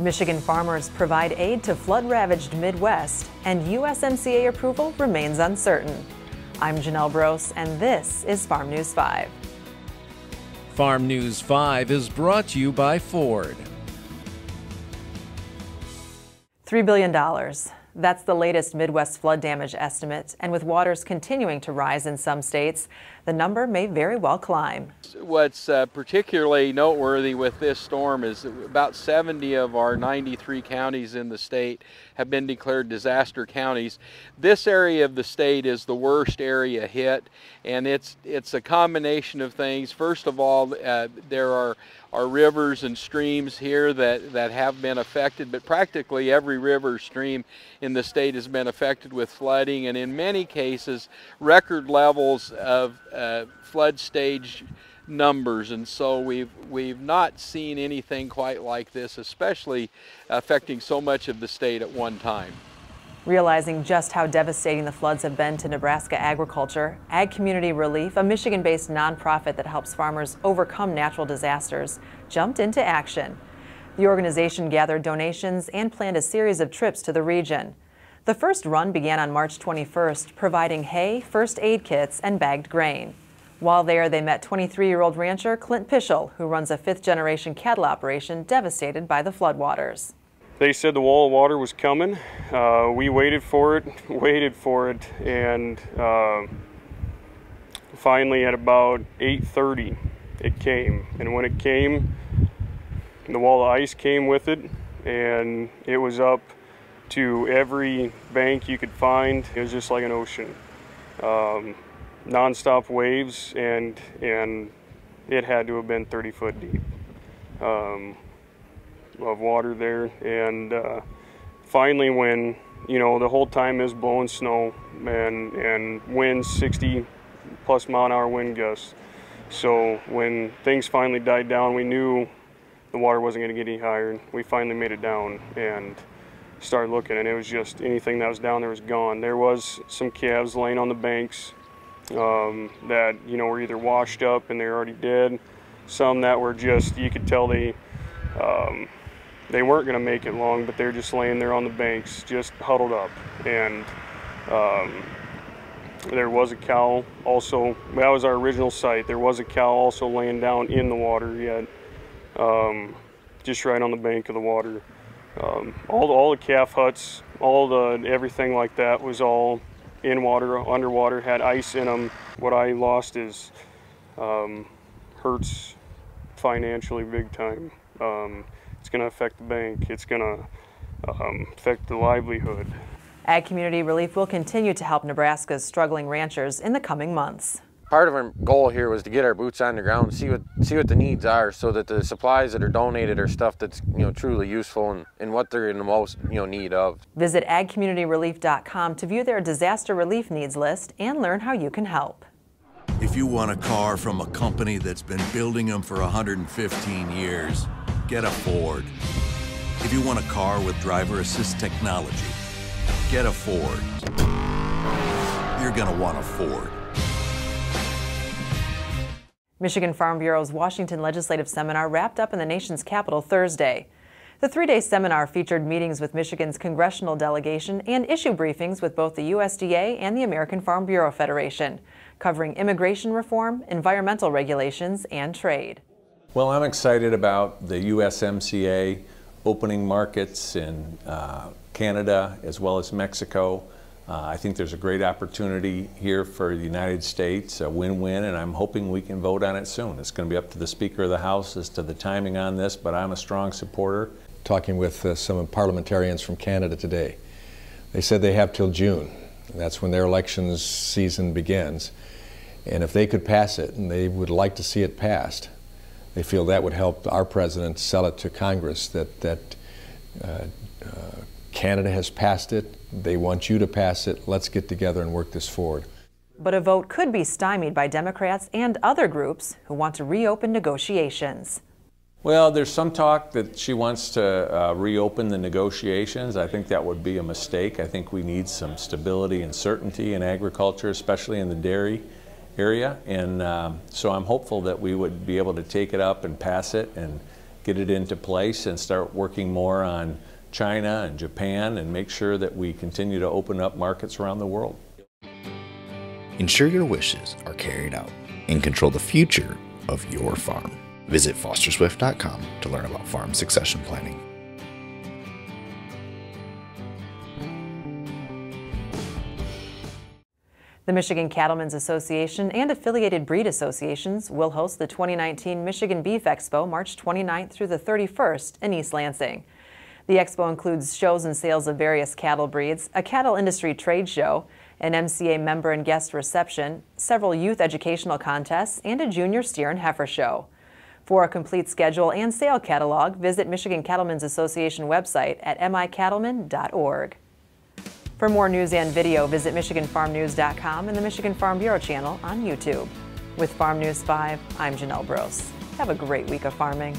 Michigan farmers provide aid to flood-ravaged Midwest, and USMCA approval remains uncertain. I'm Janelle Brose, and this is Farm News 5. Farm News 5 is brought to you by Ford. $3 billion. That's the latest Midwest flood damage estimate, and with waters continuing to rise in some states, the number may very well climb. What's particularly noteworthy with this storm is that about 70 of our 93 counties in the state have been declared disaster counties. This area of the state is the worst area hit, and it's a combination of things. First of all, there are rivers and streams here that have been affected, but practically every river or stream in the state has been affected with flooding, and in many cases record levels of flood stage numbers, and so we've not seen anything quite like this, especially affecting so much of the state at one time. Realizing just how devastating the floods have been to Nebraska agriculture, Ag Community Relief, a Michigan-based nonprofit that helps farmers overcome natural disasters, jumped into action. The organization gathered donations and planned a series of trips to the region. The first run began on March 21st, providing hay, first aid kits, and bagged grain. While there, they met 23-year-old rancher Clint Pischel, who runs a fifth-generation cattle operation devastated by the floodwaters. They said the wall of water was coming. We waited for it, and finally at about 8:30 it came. And when it came, the wall of ice came with it, and it was up to every bank you could find. It was just like an ocean. Non-stop waves, and it had to have been 30 foot deep of water there. And finally, when the whole time is blowing snow and winds 60+ mile-an-hour wind gusts, so when things finally died down, we knew the water wasn't going to get any higher. We finally made it down and started looking, and it was just anything that was down there was gone. There was some calves laying on the banks that were either washed up and they're already dead. Some that were just, you could tell they weren't going to make it long, but they're just laying there on the banks, just huddled up. And there was a cow also. That was our original site. There was a cow also laying down in the water yet, just right on the bank of the water. All the calf huts, everything like that was all in water, underwater, had ice in them. What I lost is hurts financially big time. It's going to affect the bank. It's going to affect the livelihood. Ag Community Relief will continue to help Nebraska's struggling ranchers in the coming months. Part of our goal here was to get our boots on the ground and see what the needs are, so that the supplies that are donated are stuff that's truly useful and what they're in the most need of. Visit agcommunityrelief.com to view their disaster relief needs list and learn how you can help. If you want a car from a company that's been building them for 115 years, get a Ford. If you want a car with driver assist technology, get a Ford. You're gonna want a Ford. Michigan Farm Bureau's Washington Legislative Seminar wrapped up in the nation's capital Thursday. The three-day seminar featured meetings with Michigan's congressional delegation and issue briefings with both the USDA and the American Farm Bureau Federation, covering immigration reform, environmental regulations, and trade. Well, I'm excited about the USMCA opening markets in Canada as well as Mexico. I think there's a great opportunity here for the United States, a win-win, and I'm hoping we can vote on it soon. It's going to be up to the Speaker of the House as to the timing on this, but I'm a strong supporter. Talking with some parliamentarians from Canada today, they said they have till June. That's when their elections season begins. And if they could pass it, and they would like to see it passed, they feel that would help our president sell it to Congress that Canada has passed it. They want you to pass it. Let's get together and work this forward. But a vote could be stymied by Democrats and other groups who want to reopen negotiations. Well, there's some talk that she wants to reopen the negotiations. I think that would be a mistake. I think we need some stability and certainty in agriculture, especially in the dairy area. And so I'm hopeful that we would be able to take it up and pass it and get it into place and start working more on China and Japan and make sure that we continue to open up markets around the world. Ensure your wishes are carried out and control the future of your farm. Visit fosterswift.com to learn about farm succession planning. The Michigan Cattlemen's Association and affiliated breed associations will host the 2019 Michigan Beef Expo March 29th through the 31st in East Lansing. The expo includes shows and sales of various cattle breeds, a cattle industry trade show, an MCA member and guest reception, several youth educational contests, and a junior steer and heifer show. For a complete schedule and sale catalog, visit Michigan Cattlemen's Association website at micattlemen.org. For more news and video, visit MichiganFarmNews.com and the Michigan Farm Bureau channel on YouTube. With Farm News 5, I'm Janelle Brose. Have a great week of farming.